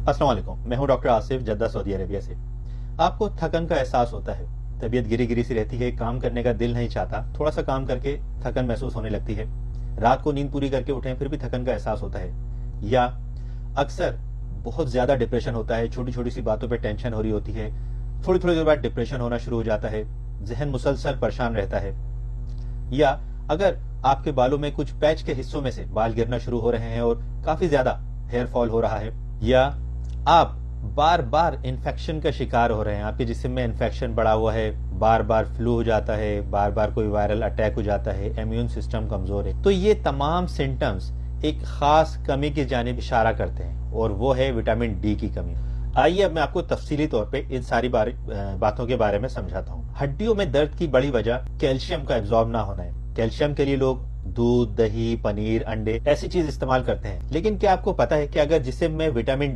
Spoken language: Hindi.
अस्सलाम वालेकुम, मैं हूं doctor Asif, Jeddah, Saudi Arabia से। आपको थकन का एहसास होता है, तबीयत गिरी गिरी सी रहती है, काम करने का दिल नहीं चाहता, थोड़ा सा काम करके थकन महसूस होने लगती है, रात को नींद पूरी करके उठें फिर भी थकन का एहसास होता है, या अक्सर बहुत ज्यादा डिप्रेशन होता है, छोटी छोटी सी बातों पर टेंशन हो रही होती है, थोड़ी थोड़ी देर बाद डिप्रेशन होना शुरू हो जाता है, जहन मुसलसल परेशान रहता है, या अगर आपके बालों में कुछ पैच के हिस्सों में से बाल गिरना शुरू हो रहे हैं और काफी ज्यादा हेयर फॉल हो रहा है, या आप बार बार इन्फेक्शन का शिकार हो रहे हैं, आपके जिस्म में इन्फेक्शन बढ़ा हुआ है, बार बार फ्लू हो जाता है, बार बार कोई वायरल अटैक हो जाता है, इम्यून सिस्टम कमजोर है, तो ये तमाम सिम्टम्स एक खास कमी की जानिब इशारा करते हैं और वो है विटामिन डी की कमी। आइए अब मैं आपको तफसीली तौर पे इन सारी बातों के बारे में समझाता हूँ। हड्डियों में दर्द की बड़ी वजह कैल्शियम का एब्जॉर्ब ना होना है। कैल्शियम के लिए लोग दूध, दही, पनीर, अंडे ऐसी चीज इस्तेमाल करते हैं, लेकिन क्या आपको पता है कि अगर जिस्म में विटामिन